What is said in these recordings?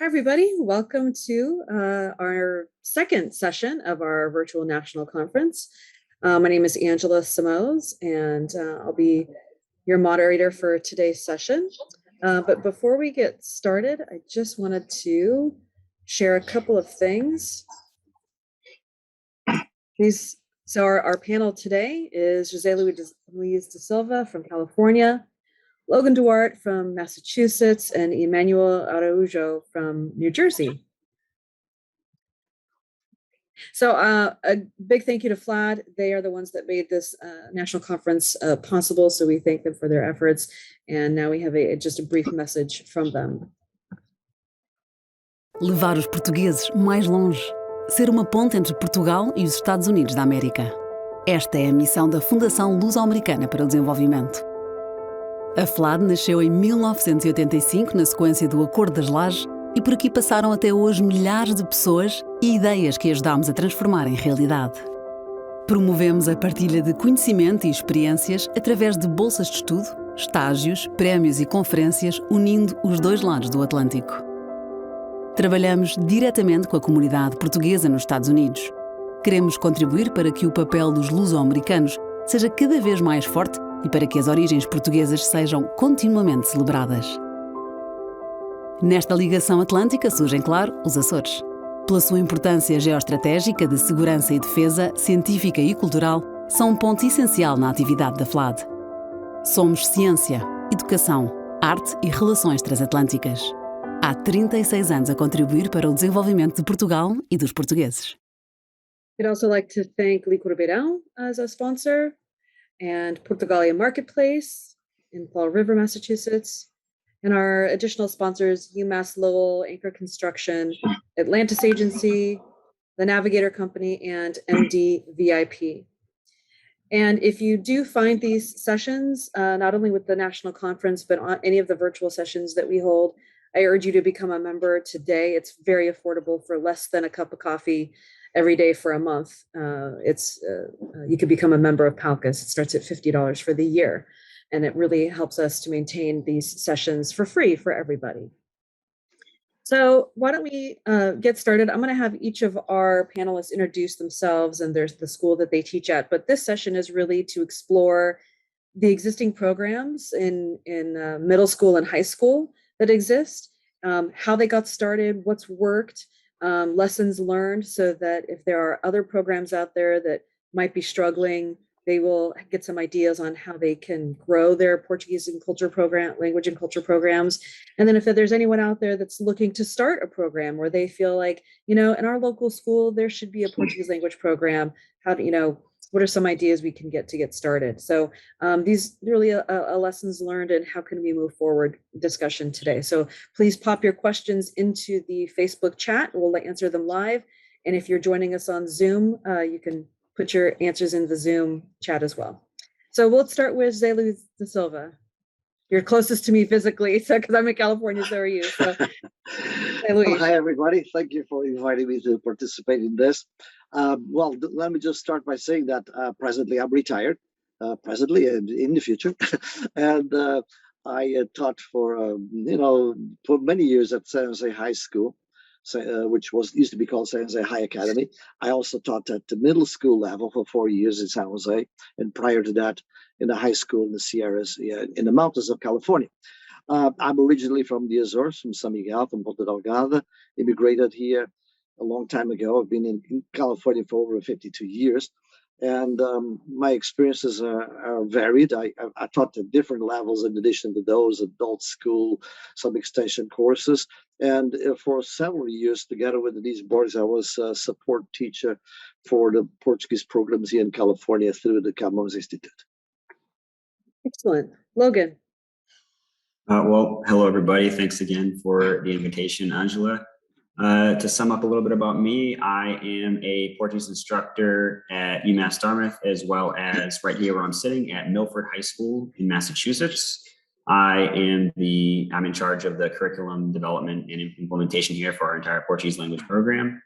Hi, everybody. Welcome to our second session of our virtual national conference. My name is Angela Simoes, and I'll be your moderator for today's session. But before we get started, I just wanted to share a couple of things. So our panel today is Jose Luis de Silva from California, Logan Duarte from Massachusetts, and Emanuel Araujo from New Jersey. So a big thank you to FLAD. They are the ones that made this national conference possible, so we thank them for their efforts. And now we have just a brief message from them. Levar os portugueses mais longe. Ser uma ponte entre Portugal e os Estados Unidos da América. Esta é a missão da Fundação Luso-Americana para o Desenvolvimento. A FLAD nasceu em 1985 na sequência do Acordo das Lajes e por aqui passaram até hoje milhares de pessoas e ideias que ajudámos a transformar em realidade. Promovemos a partilha de conhecimento e experiências através de bolsas de estudo, estágios, prémios e conferências unindo os dois lados do Atlântico. Trabalhamos diretamente com a comunidade portuguesa nos Estados Unidos. Queremos contribuir para que o papel dos luso-americanos seja cada vez mais forte e para que as origens portuguesas sejam continuamente celebradas. Nesta ligação atlântica surgem, claro, os Açores. Pela sua importância geoestratégica de segurança e defesa, científica e cultural, são um ponto essencial na atividade da FLAD. Somos ciência, educação, arte e relações transatlânticas. Há 36 anos a contribuir para o desenvolvimento de Portugal e dos portugueses. I'd also like to thank Licor Beirão as a sponsor, and Portugalia Marketplace in Fall River, Massachusetts, and our additional sponsors, UMass Lowell, Anchor Construction, Atlantis Agency, the Navigator Company, and MD VIP. And if you do find these sessions, not only with the national conference, but on any of the virtual sessions that we hold, I urge you to become a member today. It's very affordable for less than a cup of coffee every day for a month. You can become a member of PALCUS. It starts at $50 for the year. And it really helps us to maintain these sessions for free for everybody. So why don't we get started? I'm going to have each of our panelists introduce themselves and there's the school that they teach at. But this session is really to explore the existing programs in middle school and high school that exist, how they got started, what's worked, lessons learned, so that if there are other programs out there that might be struggling, they will get some ideas on how they can grow their Portuguese and culture program, language and culture programs. And then if there's anyone out there that's looking to start a program where they feel like, in our local school, there should be a Portuguese language program, what are some ideas we can get to get started? So these really a lessons learned and how can we move forward discussion today. So please pop your questions into the Facebook chat. We'll answer them live. And if you're joining us on Zoom, you can put your answers in the Zoom chat as well. So we'll start with Jose Luis de Silva. You're closest to me physically, so because I'm in California, so are you. So, hi, everybody. Thank you for inviting me to participate in this. Well, let me just start by saying that presently I'm retired, presently and in the future. And I taught for many years at San Jose High School, which used to be called San Jose High Academy. I also taught at the middle school level for 4 years in San Jose, and prior to that, in the high school in the Sierras, in the mountains of California. I'm originally from the Azores, from San Miguel, from Ponta Delgada, immigrated here a long time ago. I've been in California for over 52 years. And my experiences are varied. I taught at different levels in addition to those, adult school, some extension courses. And for several years, together with these boards, I was a support teacher for the Portuguese programs here in California through the Camões Institute. Excellent. Logan. Well, hello, everybody. Thanks again for the invitation, Angela. To sum up a little bit about me, I am a Portuguese instructor at UMass Dartmouth, as well as right here where I'm sitting at Milford High School in Massachusetts. I'm in charge of the curriculum development and implementation here for our entire Portuguese language program.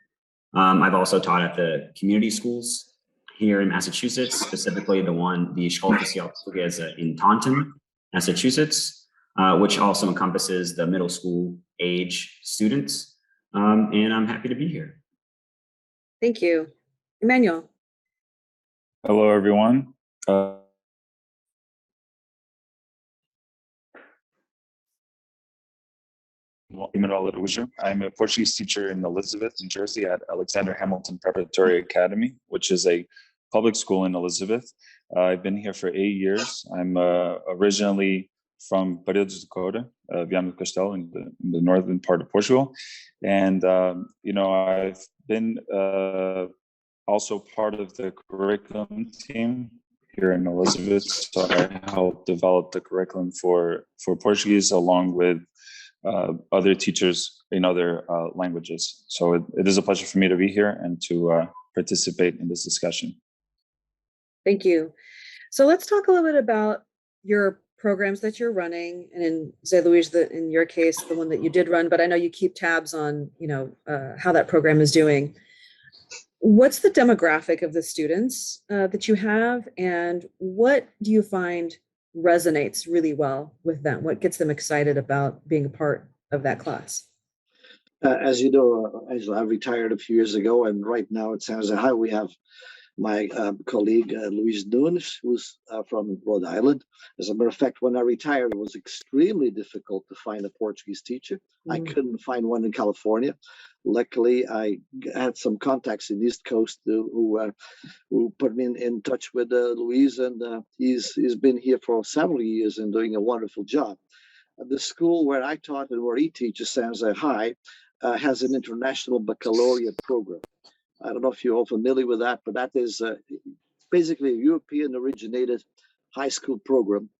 I've also taught at the community schools here in Massachusetts, specifically the Escola Oficial Portuguesa in Taunton, Massachusetts. which also encompasses the middle school age students. And I'm happy to be here. Thank you. Emanuel. Hello, everyone. Emanuel Araujo. I'm a Portuguese teacher in Elizabeth, New Jersey at Alexander Hamilton Preparatory Academy, which is a public school in Elizabeth. I've been here for 8 years. I'm originally from Paredes de Cora, Viana do Castelo in the northern part of Portugal. And, I've been also part of the curriculum team here in Elizabeth. So I helped develop the curriculum for Portuguese along with other teachers in other languages. So it is a pleasure for me to be here and to participate in this discussion. Thank you. So let's talk a little bit about your programs that you're running, and in Zé Luís, in your case, the one that you did run, but I know you keep tabs on, how that program is doing. What's the demographic of the students that you have, and what do you find resonates really well with them? What gets them excited about being a part of that class? As you know, I retired a few years ago, and right now at San Jose High, we have my colleague, Luis Nunes, who's from Rhode Island. As a matter of fact, when I retired, it was extremely difficult to find a Portuguese teacher. I couldn't find one in California. Luckily, I had some contacts in the East Coast who put me in touch with Luis, and he's been here for several years and doing a wonderful job. The school where I taught and where he teaches, San Jose High, has an international baccalaureate program. I don't know if you're all familiar with that, but that is basically a European-originated high school program,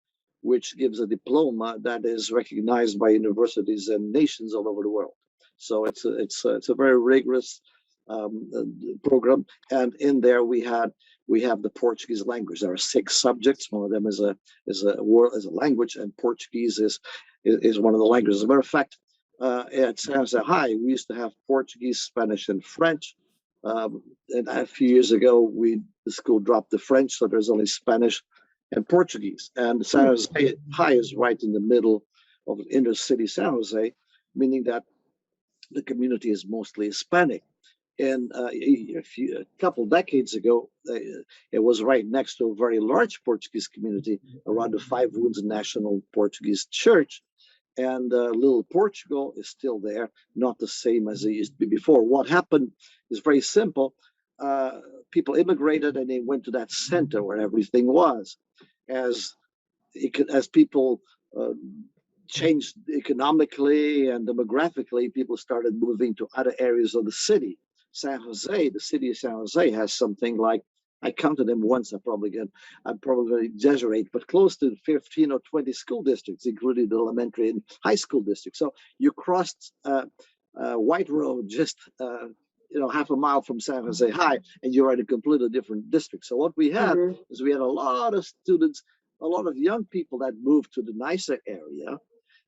which gives a diploma that is recognized by universities and nations all over the world. So it's a very rigorous program, and in there we have the Portuguese language. There are 6 subjects. One of them is a language, and Portuguese is one of the languages. As a matter of fact, at San Jose High, we used to have Portuguese, Spanish, and French. And a few years ago, the school dropped the French, so there's only Spanish and Portuguese. And San Jose High is right in the middle of inner city San Jose, meaning that the community is mostly Hispanic. And a couple decades ago, it was right next to a very large Portuguese community around the Five Wounds National Portuguese Church. And little Portugal is still there, not the same as it used to be before. What happened is very simple. People immigrated and they went to that center where everything was. As people changed economically and demographically, people started moving to other areas of the city. San Jose, the city of San Jose, has something like, I counted them once, I'm probably exaggerate, but close to 15 or 20 school districts, including the elementary and high school districts. So you crossed White Road just half a mile from San Jose High, and you're in a completely different district. So what we had is we had a lot of students, a lot of young people that moved to the nicer area.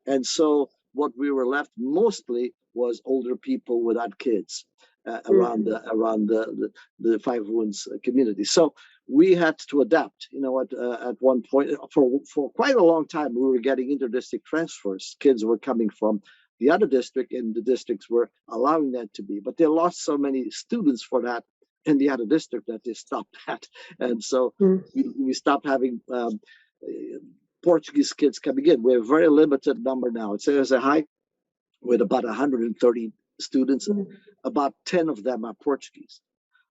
And so what we were left mostly was older people without kids. Around the Five Wounds community. So we had to adapt. At one point, for quite a long time, we were getting inter-district transfers. Kids were coming from the other district, and the districts were allowing that to be. But they lost so many students for that in the other district that they stopped that. And so we stopped having Portuguese kids coming in. We have a very limited number now. It says a high with about 130 students. About 10 of them are Portuguese,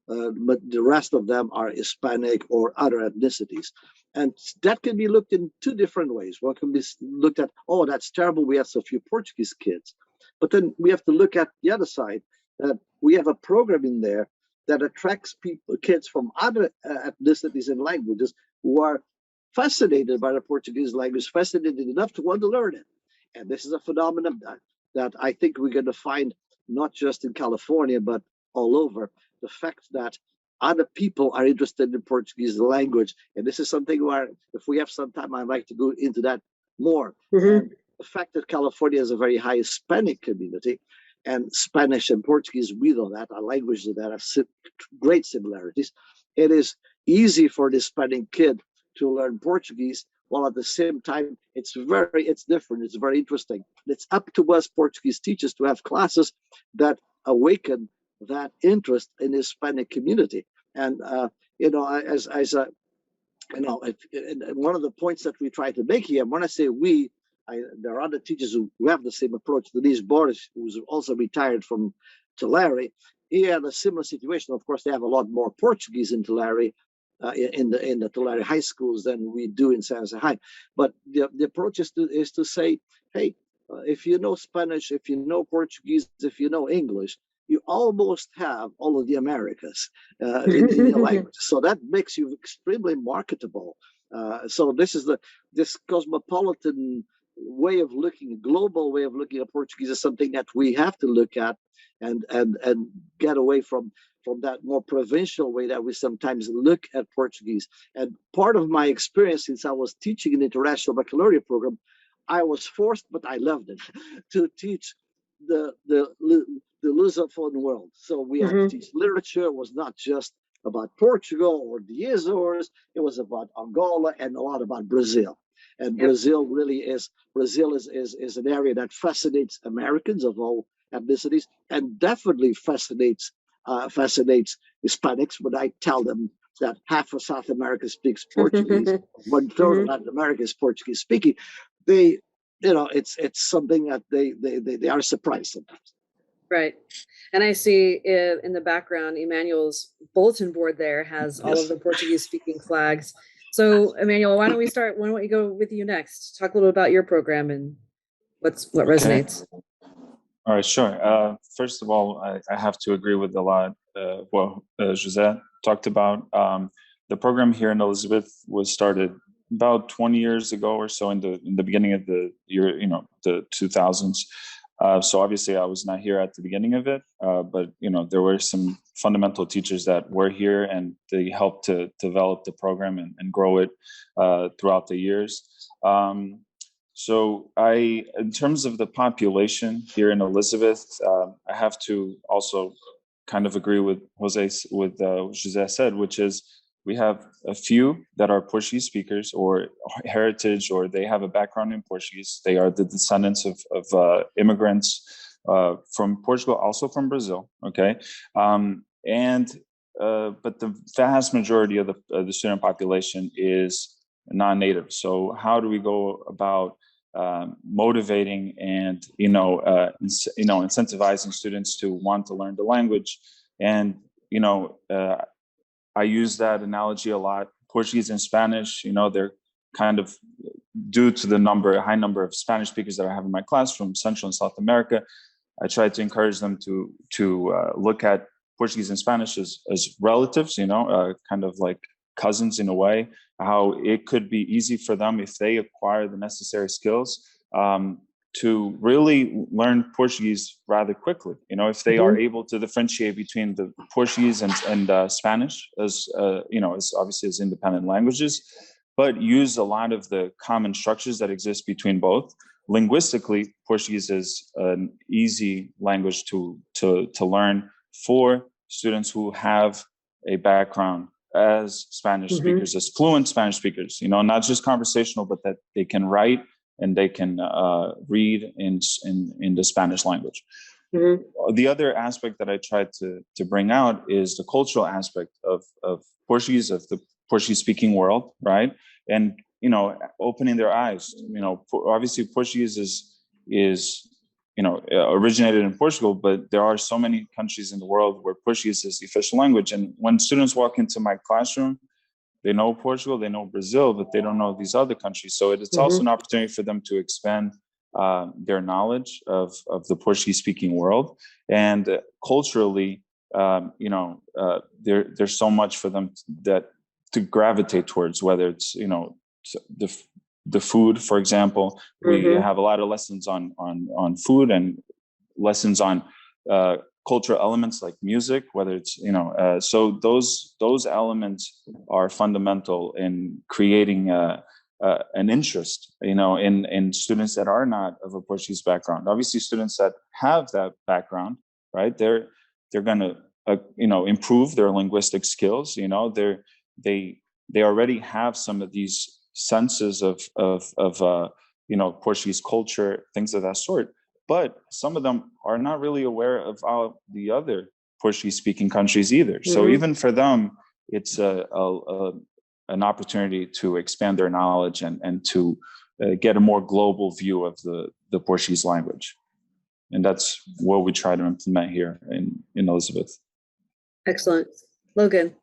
but the rest of them are Hispanic or other ethnicities. And that can be looked in 2 different ways. One can be looked at, oh, that's terrible, we have so few Portuguese kids. But then we have to look at the other side, that we have a program in there that attracts kids from other ethnicities and languages who are fascinated by the Portuguese language, fascinated enough to want to learn it. And this is a phenomenon that I think we're going to find not just in California, but all over. The fact that other people are interested in Portuguese language. And this is something where, if we have some time, I'd like to go into that more. And the fact that California has a very high Hispanic community, and Spanish and Portuguese, we know that, are languages that have great similarities. It is easy for the Hispanic kid to learn Portuguese while at the same time, it's different. It's very interesting. It's up to us Portuguese teachers to have classes that awaken that interest in the Hispanic community. And, one of the points that we try to make here, when I say we, there are other teachers who have the same approach. Denise Boris, who's also retired from Tulare, he had a similar situation. Of course, they have a lot more Portuguese in Tulare, in the Tulare high schools than we do in San Jose High. But the approach is to say, hey, if you know Spanish, if you know Portuguese, if you know English, you almost have all of the Americas in your language. So that makes you extremely marketable. So this cosmopolitan way of looking, global way of looking at Portuguese is something that we have to look at and get away from that more provincial way that we sometimes look at Portuguese. And part of my experience, since I was teaching an international baccalaureate program, I was forced, but I loved it, to teach the Lusophone world. So we had to teach literature. It was not just about Portugal or the Azores. It was about Angola and a lot about Brazil. And Brazil really is an area that fascinates Americans of all ethnicities, and definitely fascinates Hispanics. When I tell them that half of South America speaks Portuguese, 1/3 of Latin America is Portuguese speaking, it's something that they are surprised sometimes. Right. And I see in the background, Emanuel's bulletin board there has all of the Portuguese speaking flags. So Emanuel, why don't we go with you next? Talk a little about your program and what resonates. All right, sure. First of all, I have to agree with a lot what José talked about. The program here in Elizabeth was started about 20 years ago or so in the beginning of the year, the 2000s. So obviously I was not here at the beginning of it, but there were some fundamental teachers that were here, and they helped to develop the program and grow it throughout the years. So in terms of the population here in Elizabeth, I have to also kind of agree with José said, which is we have a few that are Portuguese speakers or heritage, or they have a background in Portuguese. They are the descendants of immigrants from Portugal, also from Brazil. Okay, but the vast majority of the student population is non-native. So how do we go about motivating and incentivizing students to want to learn the language? And I use that analogy a lot. Portuguese and Spanish, they're kind of, due to the high number of Spanish speakers that I have in my class from Central and South America, I try to encourage them to look at Portuguese and Spanish as relatives, kind of like cousins in a way, how it could be easy for them if they acquire the necessary skills to really learn Portuguese rather quickly. If they are able to differentiate between the Portuguese and Spanish as obviously as independent languages, but use a lot of the common structures that exist between both. Linguistically, Portuguese is an easy language to learn for students who have a background as Spanish speakers, as fluent Spanish speakers, not just conversational, but that they can write and they can read in the Spanish language. The other aspect that I tried to bring out is the cultural aspect of Portuguese, of the Portuguese-speaking world, right? And opening their eyes. Obviously Portuguese is originated in Portugal, but there are so many countries in the world where Portuguese is the official language. And when students walk into my classroom, they know Portugal, they know Brazil, but they don't know these other countries. So it's also an opportunity for them to expand their knowledge of the Portuguese-speaking world. And culturally, there's so much for them to gravitate towards, whether it's the food, for example. We have a lot of lessons on food and lessons on cultural elements like music, whether it's so those elements are fundamental in creating an interest in students that are not of a Portuguese background. Obviously students that have that background, right, they're going to improve their linguistic skills. They already have some of these senses of Portuguese culture, things of that sort. But some of them are not really aware of all the other Portuguese-speaking countries either. Mm-hmm. So even for them, it's an opportunity to expand their knowledge and to get a more global view of the Portuguese language. And that's what we try to implement here in Elizabeth. Excellent. Logan.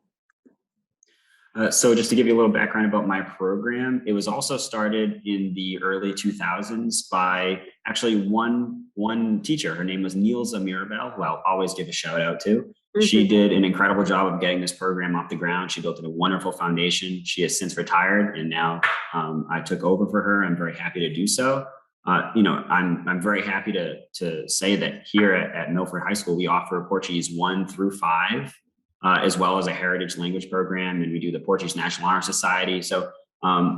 So just to give you a little background about my program, it was also started in the early 2000s by actually one teacher. Her name was Nilza Mirabel, who I'll always give a shout out to. Mm-hmm. She did an incredible job of getting this program off the ground. She built a wonderful foundation. She has since retired, and now I took over for her. I'm very happy to do so. I'm very happy to say that here at Milford High School, we offer Portuguese 1 through 5. As well as a heritage language program, and we do the Portuguese National Honor Society. So,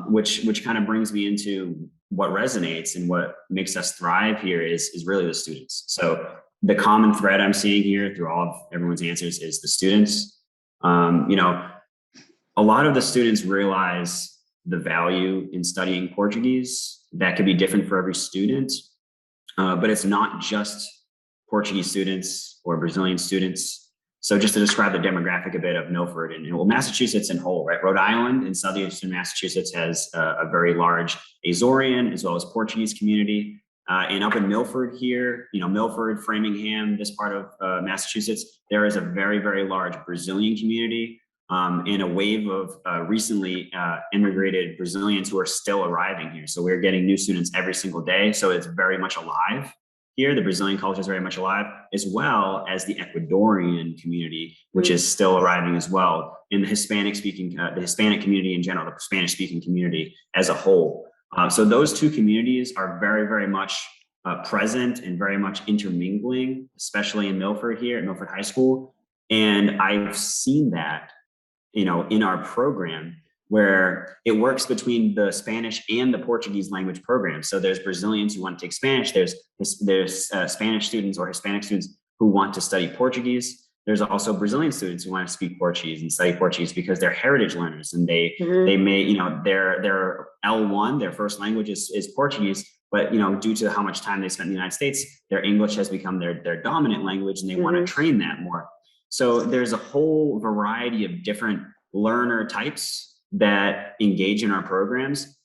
which kind of brings me into what resonates and what makes us thrive here is really the students. So the common thread I'm seeing here through all of everyone's answers is the students. A lot of the students realize the value in studying Portuguese. That could be different for every student, but it's not just Portuguese students or Brazilian students. So just to describe the demographic a bit of Milford and Massachusetts in whole, right? Rhode Island and southeastern Massachusetts has a very large Azorean as well as Portuguese community. And up in Milford here, Milford, Framingham, this part of Massachusetts, there is a very, very large Brazilian community and a wave of recently immigrated Brazilians who are still arriving here. So we're getting new students every single day. So it's very much alive. Here, the Brazilian culture is very much alive, as well as the Ecuadorian community, which is still arriving as well, in the Hispanic community in general, the Spanish-speaking community as a whole. So those two communities are very, very much present and very much intermingling, especially in Milford here at Milford High School. And I've seen that, in our program, where it works between the Spanish and the Portuguese language program. So there's Brazilians who want to take Spanish. There's Spanish students or Hispanic students who want to study Portuguese. There's also Brazilian students who want to speak Portuguese and study Portuguese because they're heritage learners and they may, their L1, their first language is Portuguese, but due to how much time they spent in the United States, their English has become their dominant language and they want to train that more. So there's a whole variety of different learner types that engage in our programs,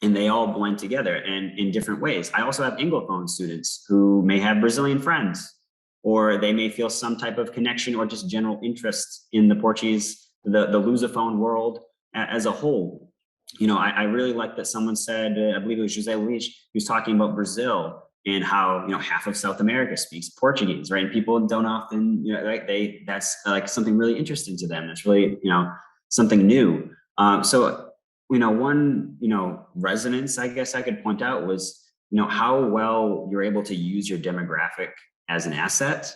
and they all blend together and in different ways. I also have Anglophone students who may have Brazilian friends, or they may feel some type of connection or just general interest in the Portuguese, the Lusophone world as a whole. I really like that someone said, I believe it was José Luis, he was talking about Brazil and how, half of South America speaks Portuguese, right? And people don't often, that's like something really interesting to them. That's really, something new. So, one, resonance, I guess I could point out was, how well you're able to use your demographic as an asset,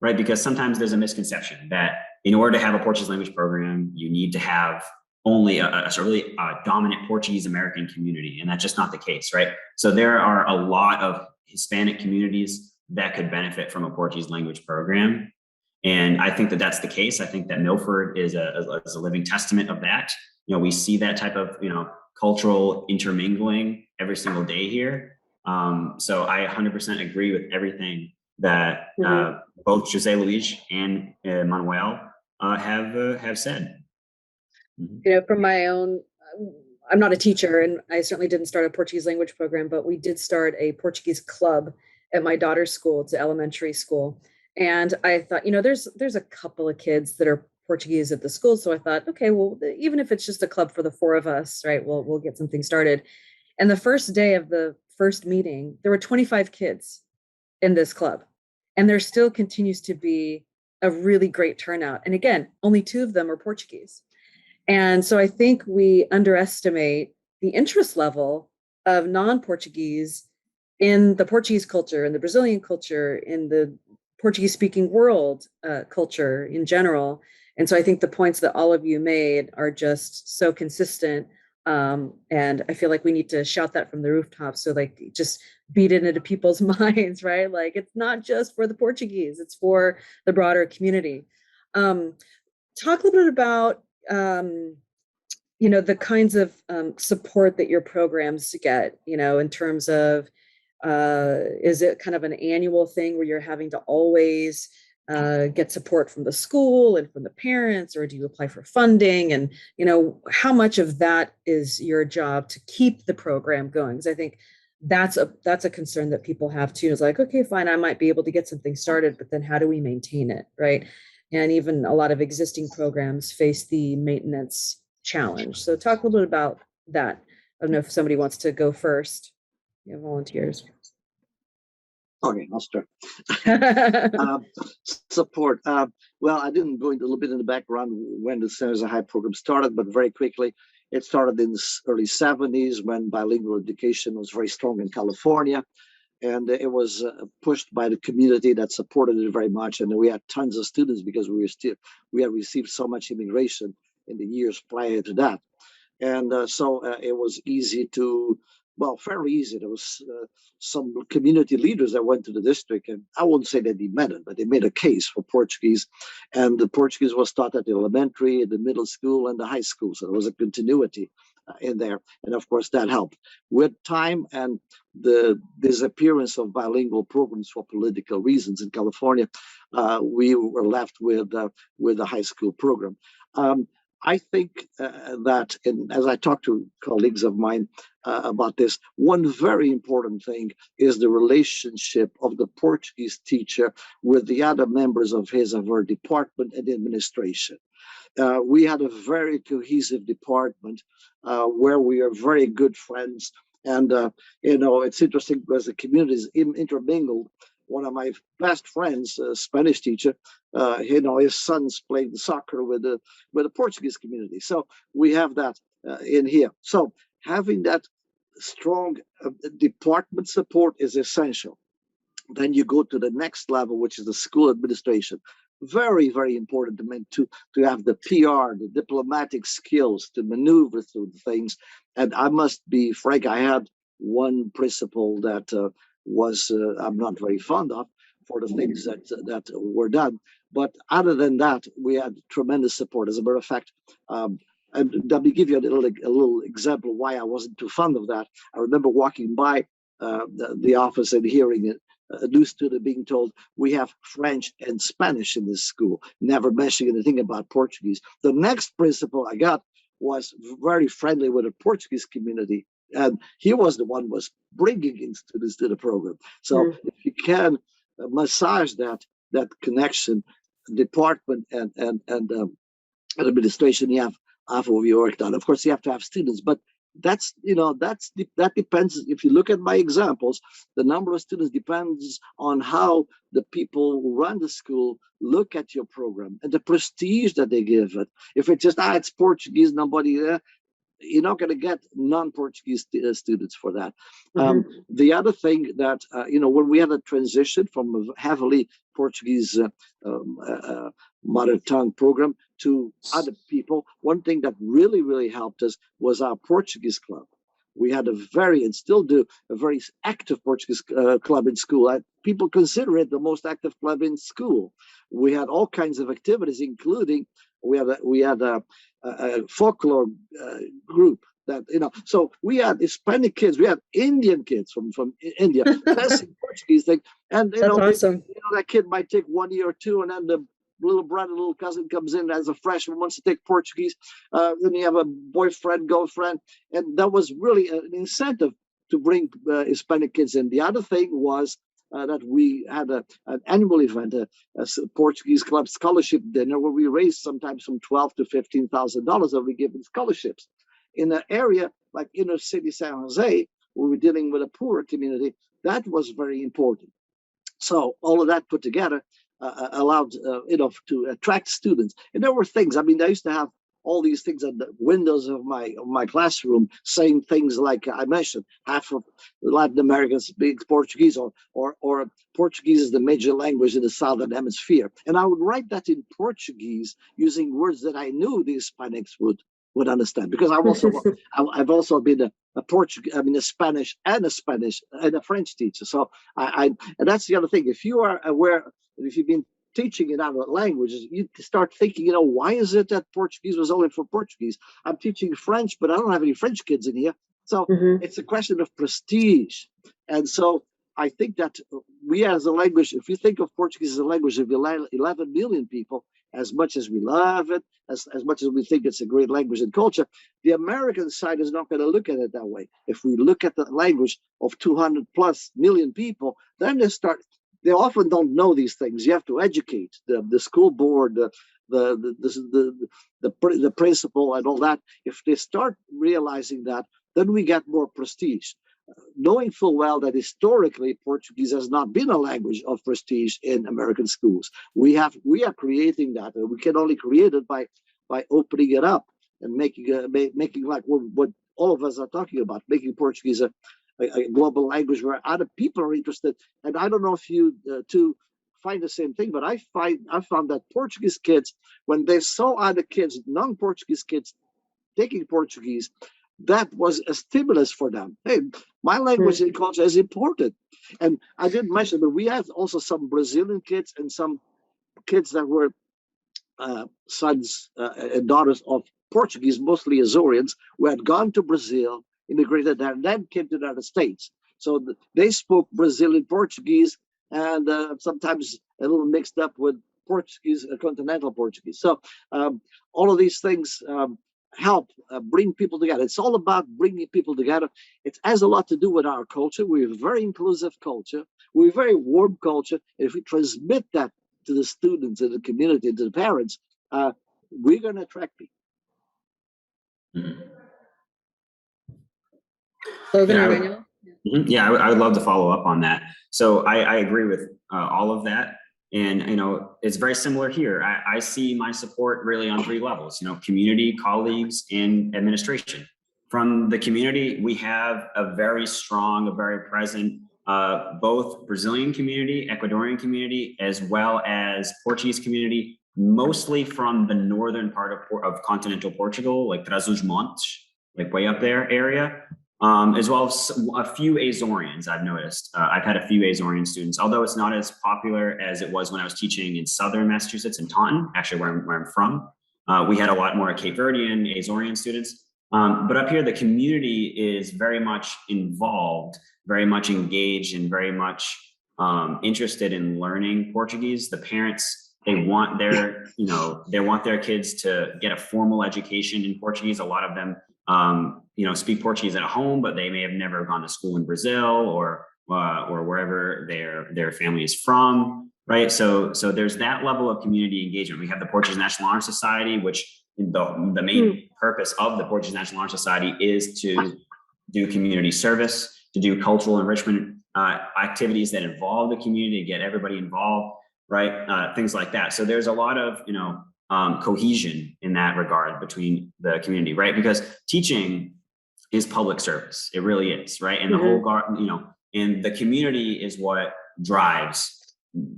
right? Because sometimes there's a misconception that in order to have a Portuguese language program, you need to have only a really dominant Portuguese American community. And that's just not the case, right? So there are a lot of Hispanic communities that could benefit from a Portuguese language program. And I think that that's the case. I think that Milford is a living testament of that. We see that type of, cultural intermingling every single day here. So I 100% agree with everything that both José Luis and Emanuel have said. From my own, I'm not a teacher and I certainly didn't start a Portuguese language program, but we did start a Portuguese club at my daughter's school. It's an elementary school. And I thought, there's a couple of kids that are Portuguese at the school. So I thought, okay, well, even if it's just a club for the 4 of us, right, we'll get something started. And the first day of the first meeting, there were 25 kids in this club. And there still continues to be a really great turnout. And again, only 2 of them are Portuguese. And so I think we underestimate the interest level of non-Portuguese in the Portuguese culture, in the Brazilian culture, in the Portuguese-speaking world culture in general. And so I think the points that all of you made are just so consistent. And I feel like we need to shout that from the rooftops. So just beat it into people's minds, right? Like it's not just for the Portuguese, it's for the broader community. Talk a little bit about, the kinds of support that your programs get, in terms of, is it kind of an annual thing where you're having to always get support from the school and from the parents, or do you apply for funding? And, how much of that is your job to keep the program going? Because I think that's a concern that people have too. Is like, okay, fine, I might be able to get something started, but then how do we maintain it, right? And even a lot of existing programs face the maintenance challenge. So talk a little bit about that. I don't know if somebody wants to go first. You have volunteers. Okay, I'll start. Support. Well, I didn't go into a little bit in the background when the Centers of High program started, but very quickly, it started in the early 70s when bilingual education was very strong in California. And it was pushed by the community that supported it very much. And we had tons of students because we had received so much immigration in the years prior to that. And so it was easy to, well, fairly easy. There was some community leaders that went to the district, and I wouldn't say they demanded, but they made a case for Portuguese. And the Portuguese was taught at the elementary, the middle school, and the high school. So there was a continuity in there. And of course, that helped. With time and the disappearance of bilingual programs for political reasons in California, we were left with the high school program. I think that, as I talk to colleagues of mine about this, one very important thing is the relationship of the Portuguese teacher with the other members of his or her department and administration. We had a very cohesive department where we are very good friends. And, it's interesting because the communities intermingled. One of my best friends, a Spanish teacher, his son's playing soccer with the Portuguese community. So we have that in here. So having that strong department support is essential. Then you go to the next level, which is the school administration. Very, very important to have the PR, the diplomatic skills to maneuver through the things. And I must be frank, I had one principal that I'm not very fond of for the things that were done. But other than that, we had tremendous support. As a matter of fact, and let me give you a little example why I wasn't too fond of that. I remember walking by the office and hearing it. A new student being told, we have French and Spanish in this school, never mentioning anything about Portuguese. The next principal I got was very friendly with the Portuguese community, and he was the one who was bringing in students to the program. So if you can massage that connection, department and administration, you have half of your work done. Of course, you have to have students, but that depends. If you look at my examples, the number of students depends on how the people who run the school look at your program and the prestige that they give it. If it's just it's Portuguese, nobody there, you're not going to get non-Portuguese students for that. The other thing that when we had a transition from a heavily Portuguese mother tongue program to other people, one thing that really, really helped us was our Portuguese club. We had a very active Portuguese club in school. People consider it the most active club in school. We had all kinds of activities, including we had a folklore group that so we had Hispanic kids, we had Indian kids from India, passing Portuguese thing, and that's awesome. That kid might take 1 year or two, and then the little brother, little cousin comes in as a freshman, wants to take Portuguese. Then you have a boyfriend, girlfriend, and that was really an incentive to bring Hispanic kids in. The other thing was that we had an annual event, a Portuguese Club scholarship dinner, where we raised sometimes from $12,000 to $15,000 that we give in scholarships. In an area like inner city San Jose, where we're dealing with a poorer community, that was very important. So all of that put together allowed to attract students. And there were things. I mean, I used to have all these things at the windows of my classroom saying things like I mentioned, half of Latin Americans speak Portuguese, or Portuguese is the major language in the Southern Hemisphere. And I would write that in Portuguese using words that I knew the Hispanics would understand, because I've also been a Spanish and a French teacher. So and that's the other thing. If you are aware, if you've been teaching in other languages, you start thinking, why is it that Portuguese was only for Portuguese? I'm teaching French, but I don't have any French kids in here. So it's a question of prestige. And so I think that we as a language, if you think of Portuguese as a language of 11 million people, as much as we love it, as much as we think it's a great language and culture, the American side is not going to look at it that way. If we look at the language of 200 plus million people, then they often don't know these things. You have to educate the school board, the principal and all that. If they start realizing that, then we get more prestige. Knowing full well that historically Portuguese has not been a language of prestige in American schools. We are creating that, and we can only create it by opening it up and making like what all of us are talking about, making Portuguese a global language where other people are interested. And I don't know if you two find the same thing, but I found that Portuguese kids, when they saw other kids, non-Portuguese kids taking Portuguese, that was a stimulus for them. Hey, my language and culture is important. And I didn't mention, but we had also some Brazilian kids and some kids that were sons and daughters of Portuguese, mostly Azorians, who had gone to Brazil, immigrated there, and then came to the United States. So they spoke Brazilian Portuguese and sometimes a little mixed up with Portuguese, continental Portuguese. So all of these things help bring people together. It's all about bringing people together. It has a lot to do with our culture. We're a very inclusive culture. We're a very warm culture. And if we transmit that to the students, to the community, to the parents, we're going to attract people. Logan or Emanuel? Yeah, I would love to follow up on that. So I agree with all of that. And, it's very similar here. I see my support really on 3 levels, community, colleagues, and administration. From the community, we have a very strong, a very present, both Brazilian community, Ecuadorian community, as well as Portuguese community, mostly from the northern part of continental Portugal, like Trás-os-Montes, like way up there area. As well as a few Azorians, I've noticed. I've had a few Azorian students, although it's not as popular as it was when I was teaching in southern Massachusetts, in Taunton, actually where I'm from. We had a lot more Cape Verdean, Azorian students. But up here, the community is very much involved, very much engaged, and very much interested in learning Portuguese. The parents, they want their kids to get a formal education in Portuguese. A lot of them speak Portuguese at home, but they may have never gone to school in Brazil or wherever their family is from, right? So there's that level of community engagement. We have the Portuguese National Honor Society, which the main purpose of the Portuguese National Honor Society is to do community service, to do cultural enrichment activities that involve the community, to get everybody involved, right? Things like that. So there's a lot of, cohesion in that regard between the community, right? Because teaching is public service. It really is, right? And the whole, and the community is what drives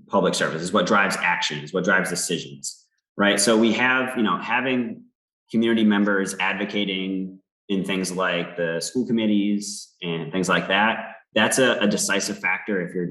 public service, is what drives action, is what drives decisions, right? So we have, having community members advocating in things like the school committees and things like that, that's a decisive factor if you're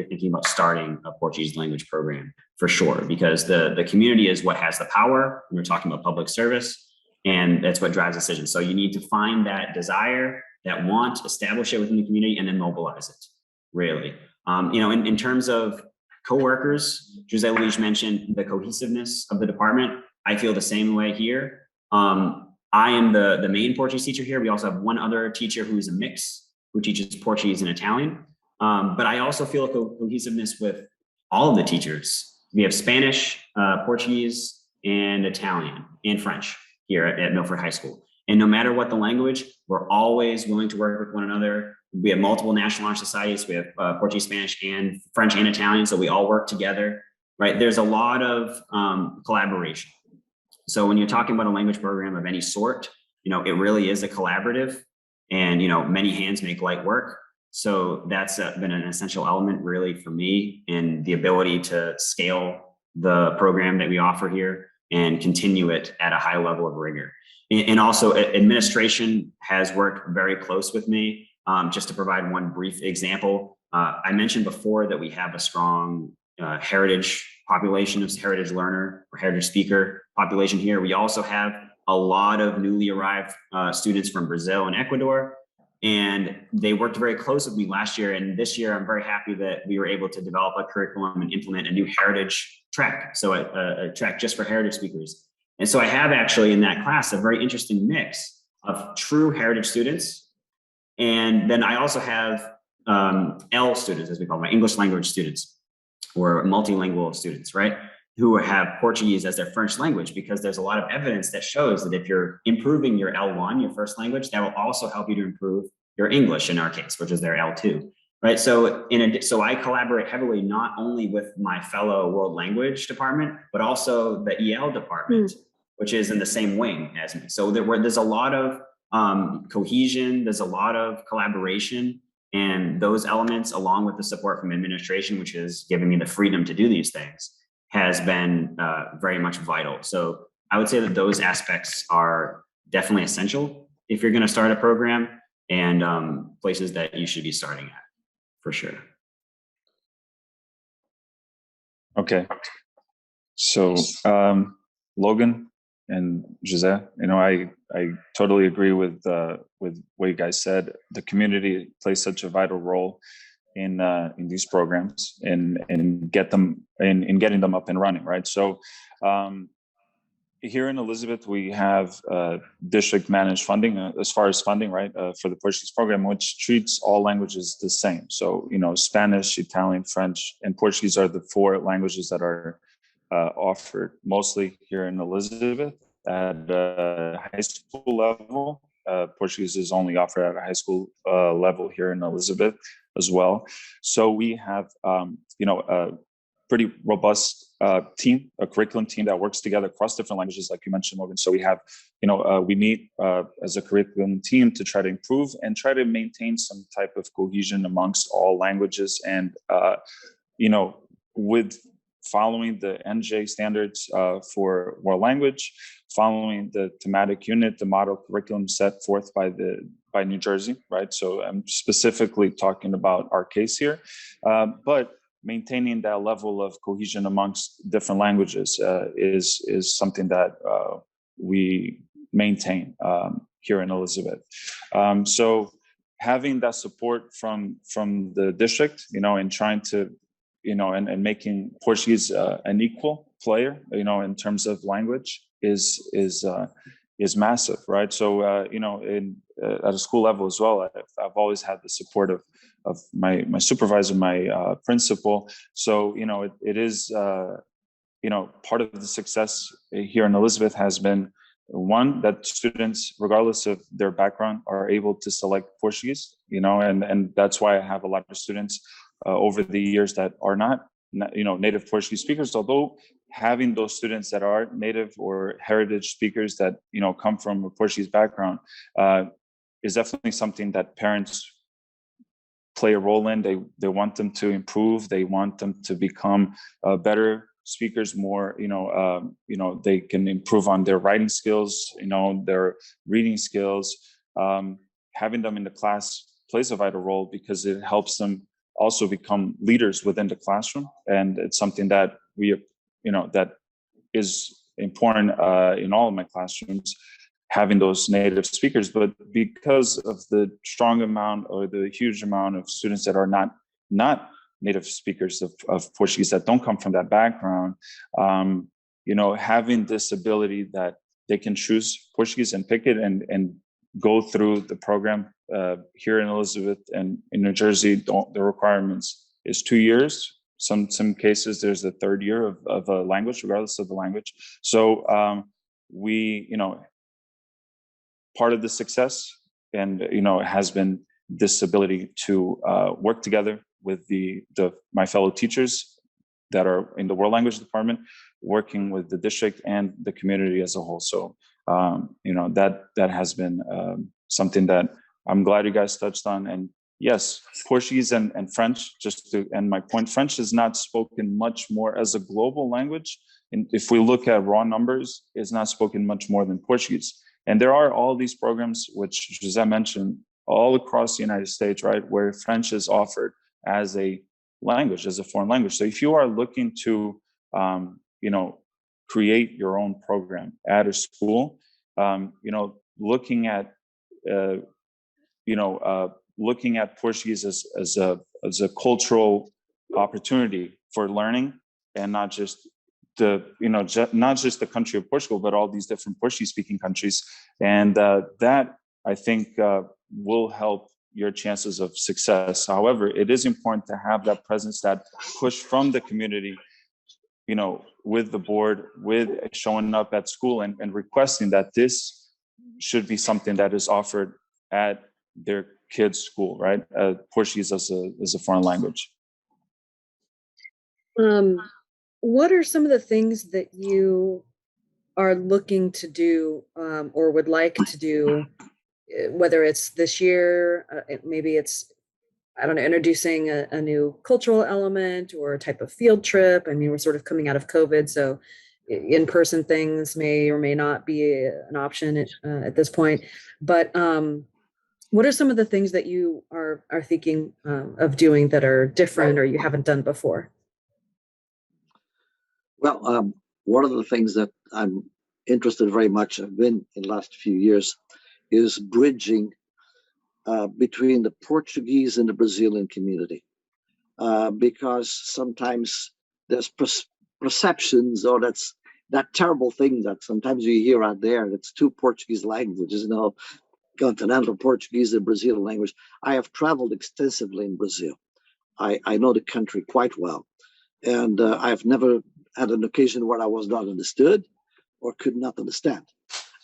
thinking about starting a Portuguese language program, for sure, because the community is what has the power when we're talking about public service, and that's what drives decisions. So you need to find that desire, that want, establish it within the community, and then mobilize it, really. In terms of coworkers, Jose Luis mentioned the cohesiveness of the department. I feel the same way here. I am the main Portuguese teacher here. We also have one other teacher who is a mix, who teaches Portuguese and Italian. But I also feel a cohesiveness with all of the teachers. We have Spanish, Portuguese, and Italian, and French here at Milford High School. And no matter what the language, we're always willing to work with one another. We have multiple national honor societies. We have Portuguese, Spanish, and French, and Italian. So we all work together, right? There's a lot of collaboration. So when you're talking about a language program of any sort, it really is a collaborative. And, many hands make light work. So that's been an essential element really for me in the ability to scale the program that we offer here and continue it at a high level of rigor. And also administration has worked very close with me. Just to provide one brief example, I mentioned before that we have a strong heritage population of heritage learner or heritage speaker population here. We also have a lot of newly arrived students from Brazil and Ecuador, and they worked very close with me last year. And this year, I'm very happy that we were able to develop a curriculum and implement a new heritage track. So a track just for heritage speakers. And so I have actually in that class a very interesting mix of true heritage students. And then I also have L students, as we call them, English language students, or multilingual students, right? Who have Portuguese as their first language, because there's a lot of evidence that shows that if you're improving your L1, your first language, that will also help you to improve your English in our case, which is their L2, right? So so I collaborate heavily, not only with my fellow world language department, but also the EL department, which is in the same wing as me. So there's a lot of cohesion, there's a lot of collaboration, and those elements, along with the support from administration, which is giving me the freedom to do these things, has been very much vital. So I would say that those aspects are definitely essential if you're going to start a program, and places that you should be starting at, for sure. Okay. So Logan and Jose, I totally agree with what you guys said. The community plays such a vital role in these programs and getting them up and running, right? So here in Elizabeth, we have district managed funding as far as funding, right, for the Portuguese program, which treats all languages the same. So, Spanish, Italian, French, and Portuguese are the 4 languages that are offered mostly here in Elizabeth at high school level. Portuguese is only offered at a high school level here in Elizabeth as well. So we have, a pretty robust team, a curriculum team that works together across different languages, like you mentioned, Logan. So we have, we meet as a curriculum team to try to improve and try to maintain some type of cohesion amongst all languages. And, with following the NJ standards for world language, following the thematic unit, the model curriculum set forth by New Jersey, right? So I'm specifically talking about our case here, but maintaining that level of cohesion amongst different languages is something that we maintain here in Elizabeth. So having that support from the district, and trying to, and making Portuguese an equal player, in terms of language is massive, right? So at a school level as well, I've always had the support of my supervisor, my principal. So it is part of the success here in Elizabeth has been, one, that students, regardless of their background, are able to select Portuguese, and that's why I have a lot of students over the years that are not native Portuguese speakers, although having those students that are native or heritage speakers that come from a Portuguese background is definitely something that parents play a role in. They want them to improve. They want them to become better speakers, more they can improve on their writing skills, their reading skills. Having them in the class plays a vital role because it helps them also become leaders within the classroom, and it's something that that is important in all of my classrooms, having those native speakers. But because of the strong amount or the huge amount of students that are not native speakers of Portuguese, that don't come from that background, having this ability that they can choose Portuguese and pick it and go through the program here in Elizabeth and in New Jersey, the requirements is 2 years. Some cases there's the 3rd year of a language, regardless of the language. So we, part of the success and has been this ability to work together with my fellow teachers that are in the world language department, working with the district and the community as a whole. So that has been something that I'm glad you guys touched on. And yes, Portuguese and French, just to end my point, French is not spoken much more as a global language. And if we look at raw numbers, it's not spoken much more than Portuguese. And there are all these programs, which Jose mentioned, all across the United States, right, where French is offered as a language, as a foreign language. So if you are looking to create your own program at a school. Looking at looking at Portuguese as a cultural opportunity for learning, and not just not just the country of Portugal, but all these different Portuguese-speaking countries, and that I think will help your chances of success. However, it is important to have that presence, that push from the community, with the board, with showing up at school and requesting that this should be something that is offered at their kids' school, right? Portuguese as a foreign language. What are some of the things that you are looking to do or would like to do, whether it's this year, maybe it's, I don't know, introducing a new cultural element or a type of field trip? I mean, we're sort of coming out of COVID, so in-person things may or may not be an option at this point. But what are some of the things that you are thinking of doing that are different or you haven't done before? Well, one of the things that I'm interested very much, I've been in the last few years, is bridging between the Portuguese and the Brazilian community. Because sometimes there's perceptions, or that's that terrible thing that sometimes you hear out there, that's two Portuguese languages, continental Portuguese and Brazilian language. I have traveled extensively in Brazil. I know the country quite well. And I've never had an occasion where I was not understood or could not understand.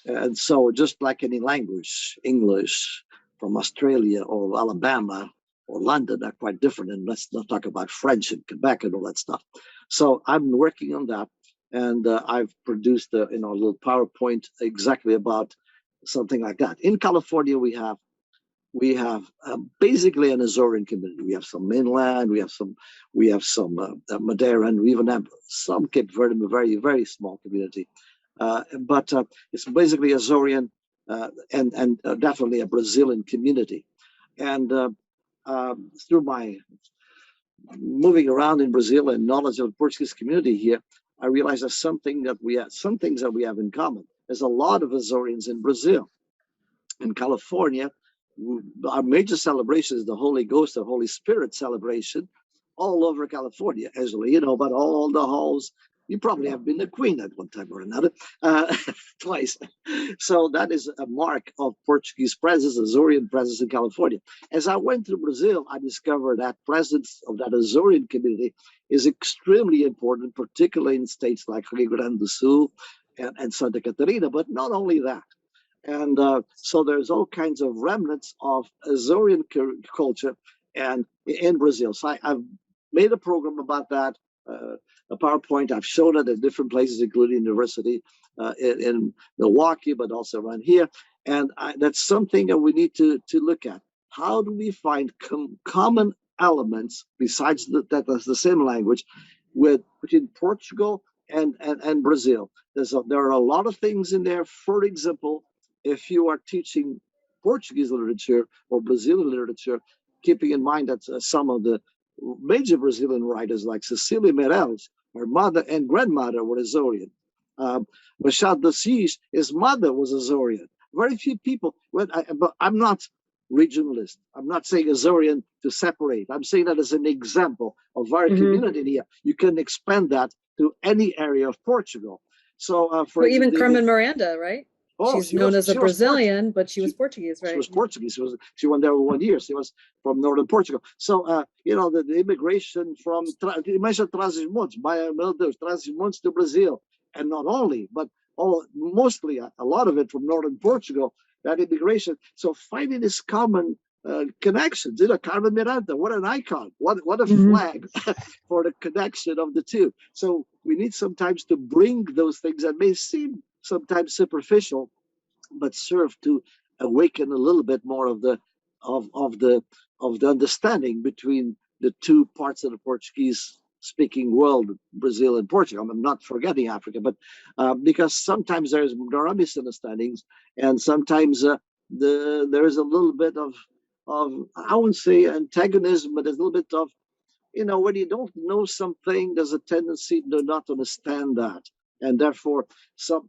And so just like any language, English from Australia or Alabama or London are quite different. And let's not talk about French and Quebec and all that stuff. So I'm working on that. And I've produced a little PowerPoint exactly about something like that. In California, we have basically an Azorean community. We have some mainland, we have some Madeira, and we even have some Cape Verde, a very, very small community. But it's basically Azorean and definitely a Brazilian community. And through my moving around in Brazil and knowledge of the Portuguese community here, I realized there's some things that we have in common. There's a lot of Azoreans in Brazil. In California, our major celebration is the Holy Ghost, the Holy Spirit celebration all over California, actually, but all the halls. You probably have been the queen at one time or another, twice. So that is a mark of Portuguese presence, Azorean presence in California. As I went to Brazil, I discovered that presence of that Azorean community is extremely important, particularly in states like Rio Grande do Sul and Santa Catarina, but not only that. And so there's all kinds of remnants of Azorean culture and in Brazil. So I've made a program about that, a PowerPoint. I've shown it at different places, including university in Milwaukee, but also around here. And that's something that we need to look at. How do we find common elements besides that's the same language between Portugal and Brazil? There are a lot of things in there. For example, if you are teaching Portuguese literature or Brazilian literature, keeping in mind that some of the major Brazilian writers like Cecília Meirelles, her mother and grandmother were Azorean. Machado de Assis, his mother was Azorean. Very few people, but I'm not regionalist. I'm not saying Azorean to separate. I'm saying that as an example of our community here. You can expand that to any area of Portugal. So even Carmen Miranda, right? Oh, she's known as a Brazilian, but she was Portuguese, right? She was Portuguese. She went there 1 year. She was from northern Portugal. So, the immigration from, imagine Trás-os-Montes, meu Deus, Trás-os-Montes to Brazil. And not only, but mostly a lot of it from northern Portugal, that immigration. So finding this common connections, Carmen Miranda, what an icon, what a flag for the connection of the two. So we need sometimes to bring those things that may seem sometimes superficial, but serve to awaken a little bit more of the understanding between the two parts of the Portuguese-speaking world, Brazil and Portugal. I'm not forgetting Africa, but because sometimes there are misunderstandings, and sometimes there is a little bit of I wouldn't say antagonism, but there's a little bit of when you don't know something, there's a tendency to not understand that. And therefore,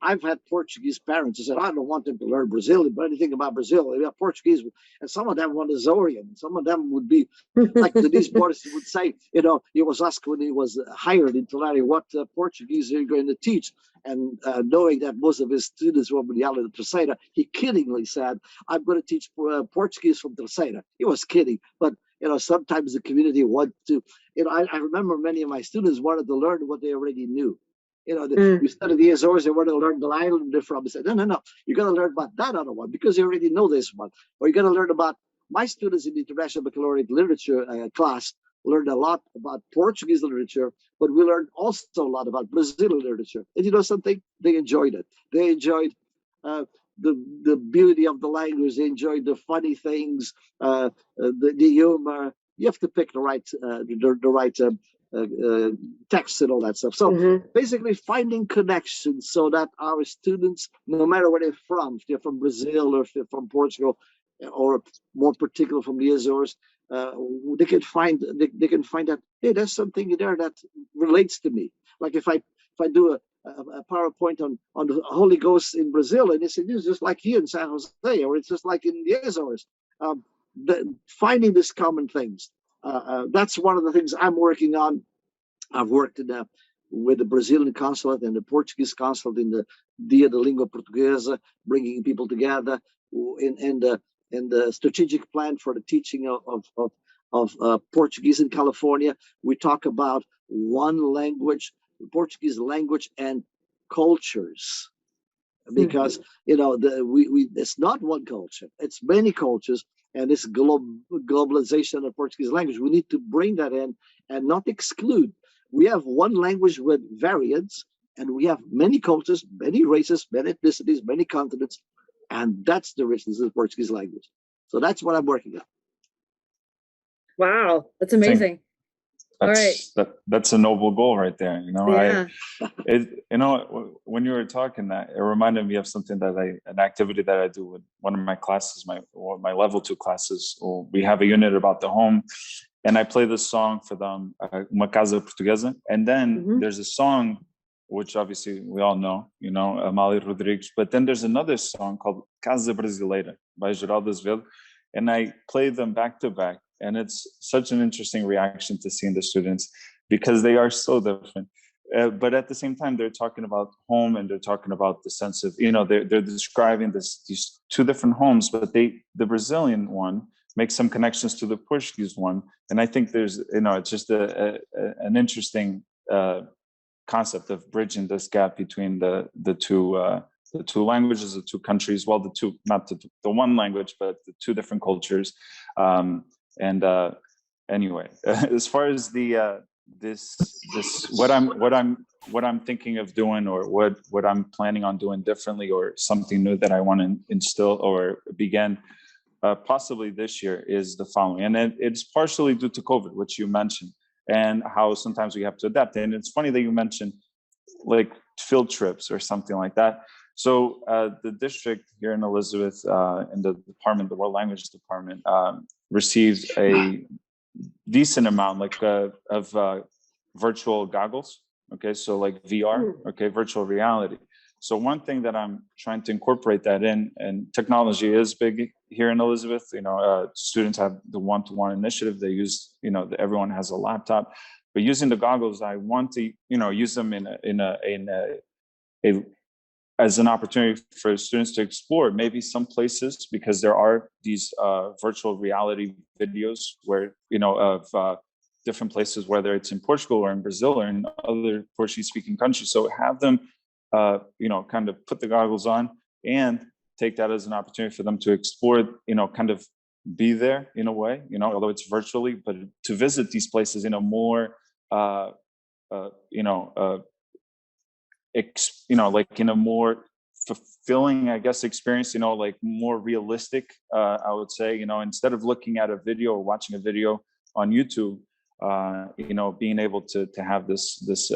I've had Portuguese parents who said, I don't want them to learn Brazilian, but anything about Brazil. They have Portuguese. And some of them want Azorian. Some of them would be, like Denise Borges would say, he was asked when he was hired in Tulare, what Portuguese are you going to teach? And knowing that most of his students were from the island of Terceira, he kiddingly said, I'm going to teach Portuguese from Terceira. He was kidding. But sometimes the community want to, I remember many of my students wanted to learn what they already knew. We studied the Azores, they wanted to learn the island they're from. I said, no, you got to learn about that other one because you already know this one. Or you got to learn about, my students in the International Baccalaureate Literature class learned a lot about Portuguese literature, but we learned also a lot about Brazilian literature. And you know something? They enjoyed it. They enjoyed the beauty of the language. They enjoyed the funny things, the humor. You have to pick the right text and all that stuff. So basically finding connections so that our students, no matter where they're from, if they're from Brazil or if they're from Portugal, or more particular from the Azores, they can find that, hey, there's something there that relates to me. Like if I do a PowerPoint on the Holy Ghost in Brazil, and it's just like here in San Jose, or it's just like in the Azores, finding these common things. That's one of the things I'm working on. I've worked with the Brazilian consulate and the Portuguese consulate in the Dia da Língua Portuguesa, bringing people together in the strategic plan for the teaching of Portuguese in California. We talk about one language, Portuguese language and cultures, because it's not one culture, it's many cultures. And this globalization of Portuguese language, we need to bring that in and not exclude. We have one language with variants, and we have many cultures, many races, many ethnicities, many continents, and that's the richness of the Portuguese language. So that's what I'm working on. Wow, that's amazing. All right. That's a noble goal right there. Yeah. When you were talking, that it reminded me of something an activity that I do with one of my classes, my level 2 classes. We have a unit about the home, and I play this song for them, Uma Casa Portuguesa. And then there's a song, which obviously we all know, Amália Rodrigues. But then there's another song called Casa Brasileira by Geraldo Azevedo. And I play them back to back. And it's such an interesting reaction to seeing the students because they are so different. But at the same time, they're talking about home, and they're talking about the sense of, they're describing these two different homes, but the Brazilian one makes some connections to the Portuguese one. And I think there's, it's just an interesting concept of bridging this gap between the two languages, the two countries, well, not the one language, but the two different cultures. Anyway, as far as what I'm thinking of doing, or what I'm planning on doing differently, or something new that I want to instill or begin possibly this year, is the following. And it's partially due to COVID, which you mentioned, and how sometimes we have to adapt. And it's funny that you mentioned like field trips or something like that. So the district here in Elizabeth, in the department, the World Language Department, received a decent amount of virtual goggles. Okay, so like VR, okay, virtual reality. So one thing that I'm trying to incorporate that in, and technology is big here in Elizabeth. Students have the one-to-one initiative. They use, everyone has a laptop, but using the goggles, I want to, use them as an opportunity for students to explore maybe some places, because there are these virtual reality videos where, of different places, whether it's in Portugal or in Brazil or in other Portuguese-speaking countries. So have them, kind of put the goggles on and take that as an opportunity for them to explore, kind of be there in a way, although it's virtually, but to visit these places in a more, like in a more fulfilling, I guess, experience, like more realistic, I would say, instead of looking at a video or watching a video on YouTube, being able to have this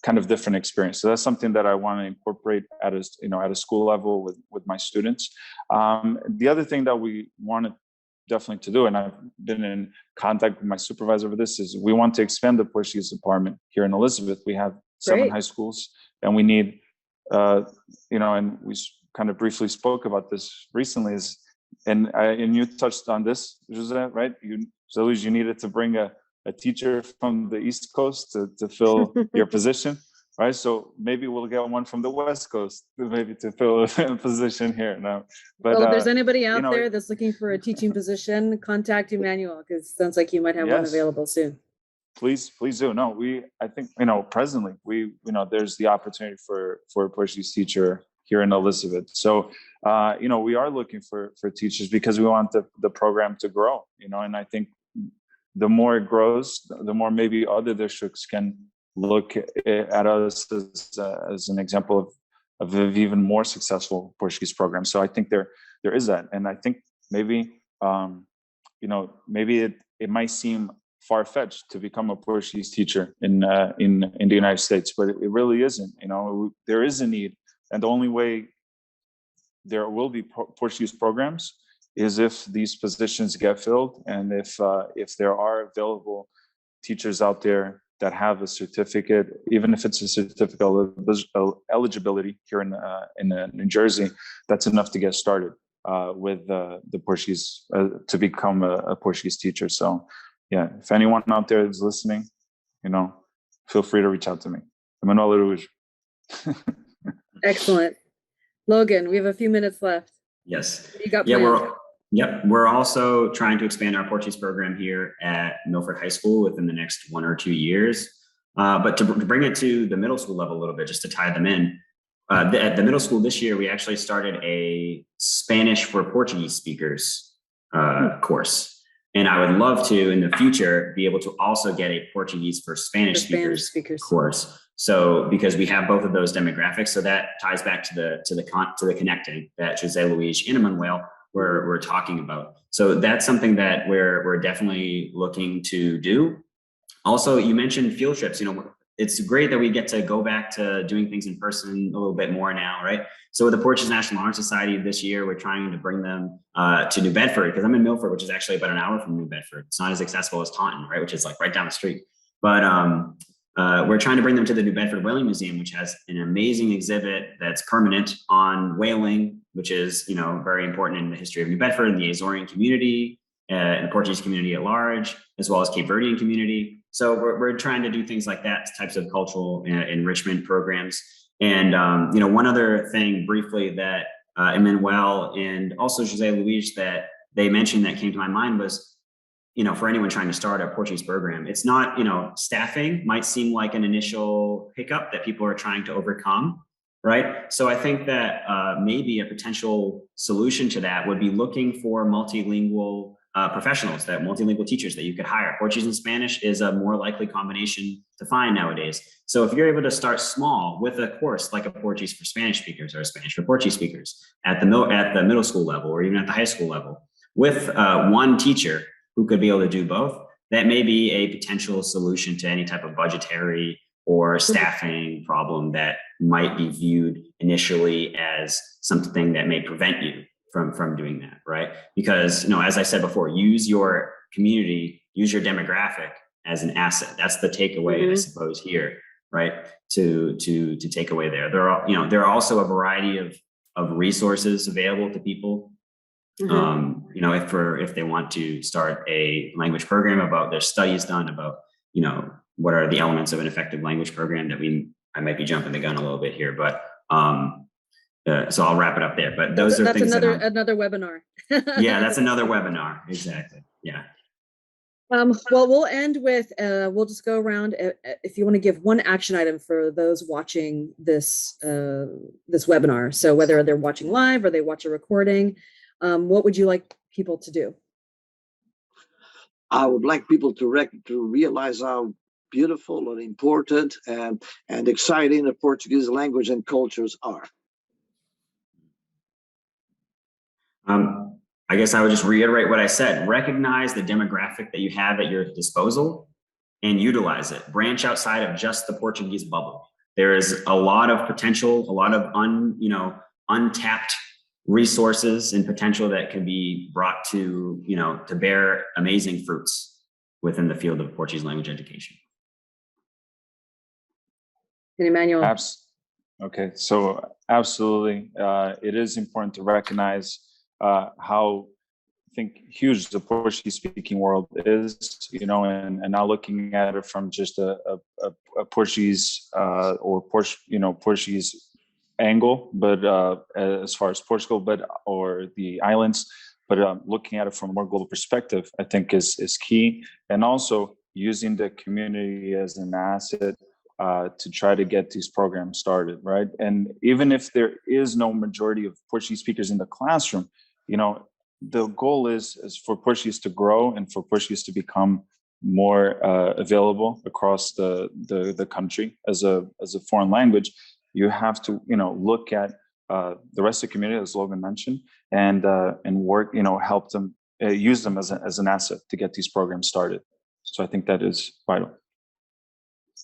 kind of different experience. So that's something that I want to incorporate at a school level with my students. The other thing that we want to definitely to do, and I've been in contact with my supervisor over this, is we want to expand the Portuguese department here in Elizabeth. We have 7 high schools, and we need, and we kind of briefly spoke about this recently, and you touched on this, Jose, right? You needed to bring a teacher from the East Coast to fill your position, right? So maybe we'll get one from the West Coast, maybe to fill a position here now. But well, if there's anybody out there that's looking for a teaching position, contact Emanuel, because it sounds like you might have one available soon. Please do. No, I think, presently there's the opportunity for a Portuguese teacher here in Elizabeth. So, we are looking for teachers because we want the program to grow, and I think the more it grows, the more maybe other districts can look at us as an example of even more successful Portuguese programs. So I think there is that. And I think maybe, maybe it might seem far-fetched to become a Portuguese teacher in the United States, but it really isn't. There is a need, and the only way there will be Portuguese programs is if these positions get filled, and if there are available teachers out there that have a certificate, even if it's a certificate of eligibility here in New Jersey, that's enough to get started with the Portuguese to become a Portuguese teacher. So, yeah, if anyone out there is listening, feel free to reach out to me. Emanuel Araujo. Excellent. Logan, we have a few minutes left. Yes. You got planned? We're also trying to expand our Portuguese program here at Milford High School within the next 1 or 2 years. But to bring it to the middle school level a little bit, just to tie them in, at the middle school this year, we actually started a Spanish for Portuguese speakers course. And I would love to, in the future, be able to also get a Portuguese for Spanish speakers course. So, because we have both of those demographics, so that ties back to the connecting that Jose Luis and Emanuel we're talking about. So that's something that we're definitely looking to do. Also, you mentioned field trips. It's great that we get to go back to doing things in person a little bit more now, right? So with the Portuguese National Honor Society this year, we're trying to bring them to New Bedford, because I'm in Milford, which is actually about an hour from New Bedford. It's not as accessible as Taunton, right? Which is like right down the street. But we're trying to bring them to the New Bedford Whaling Museum, which has an amazing exhibit that's permanent on whaling, which is, very important in the history of New Bedford and the Azorean community, and the Portuguese community at large, as well as Cape Verdean community. So we're trying to do things like that, types of cultural enrichment programs. And, one other thing briefly that Emanuel and also Jose Luis that they mentioned that came to my mind was, for anyone trying to start a Portuguese program, it's not, staffing might seem like an initial hiccup that people are trying to overcome, right? So I think that maybe a potential solution to that would be looking for multilingual professionals, multilingual teachers that you could hire. Portuguese and Spanish is a more likely combination to find nowadays. So if you're able to start small with a course like a Portuguese for Spanish speakers or a Spanish for Portuguese speakers at the middle school level or even at the high school level with one teacher who could be able to do both, that may be a potential solution to any type of budgetary or staffing problem that might be viewed initially as something that may prevent you from doing that, right? Because, as I said before, use your community, use your demographic as an asset. That's the takeaway, I suppose, here, right? To take away there. There are also a variety of resources available to people. If they want to start a language program, about their studies done about, what are the elements of an effective language program that I might be jumping the gun a little bit here, but so I'll wrap it up there. But those are things another webinar. Yeah, that's another webinar. Exactly. Yeah. Well, we'll end with, we'll just go around. If you want to give one action item for those watching this webinar. So whether they're watching live or they watch a recording, what would you like people to do? I would like people to realize how beautiful and important and exciting the Portuguese language and cultures are. I guess I would just reiterate what I said. Recognize the demographic that you have at your disposal and utilize it. Branch outside of just the Portuguese bubble. There is a lot of potential, a lot of untapped resources and potential that can be brought to, to bear amazing fruits within the field of Portuguese language education. And Emanuel. Okay, so absolutely, it is important to recognize how huge the Portuguese-speaking world is, and not looking at it from just a Portuguese or Portuguese angle, but as far as Portugal, or the islands, but looking at it from a more global perspective, I think is key, and also using the community as an asset to try to get these programs started, right? And even if there is no majority of Portuguese speakers in the classroom, the goal is for Portuguese to grow and for Portuguese to become more available across the country as a foreign language. You have to look at the rest of the community, as Logan mentioned, and work, help them use them as an asset to get these programs started. So I think that is vital.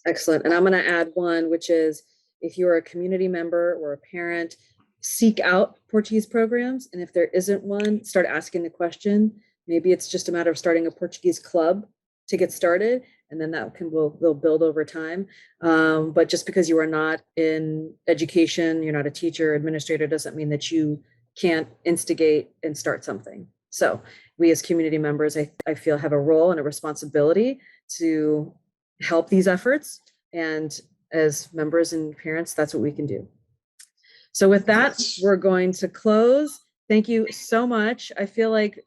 Excellent. And I'm going to add one, which is if you're a community member or a parent, seek out Portuguese programs. And if there isn't one, start asking the question. Maybe it's just a matter of starting a Portuguese club to get started. And then that will build over time. But just because you are not in education, you're not a teacher, administrator, doesn't mean that you can't instigate and start something. So we as community members, I feel, have a role and a responsibility to help these efforts. And as members and parents, that's what we can do. So with that, we're going to close. Thank you so much. I feel like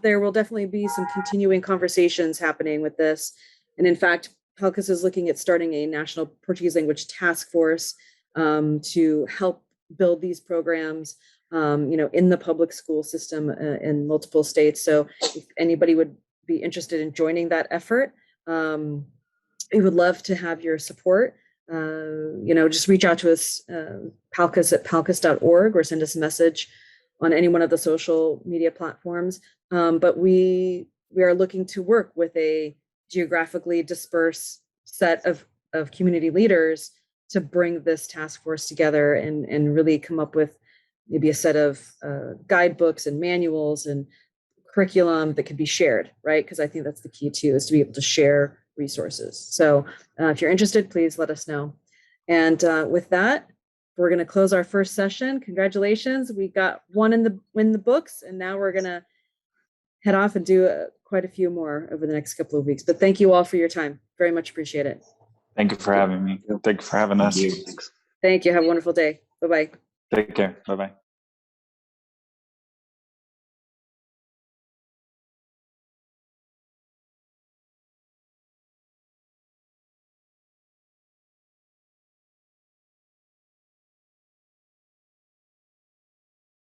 there will definitely be some continuing conversations happening with this. And in fact, PALCUS is looking at starting a national Portuguese language task force to help build these programs, in the public school system in multiple states. So if anybody would be interested in joining that effort, we would love to have your support. Just reach out to us, PALCUS at palcus.org, or send us a message on any one of the social media platforms. But we are looking to work with a geographically dispersed set of community leaders to bring this task force together and really come up with maybe a set of guidebooks and manuals and curriculum that could be shared, right? Because I think that's the key too, is to be able to share resources. So if you're interested, please let us know. And with that, we're going to close our first session. Congratulations. We got one in the books, and now we're going to head off and do quite a few more over the next couple of weeks. But thank you all for your time. Very much appreciate it. Thank you for having me. Thank you for having us. Thank you. Have a wonderful day. Bye-bye. Take care. Bye-bye.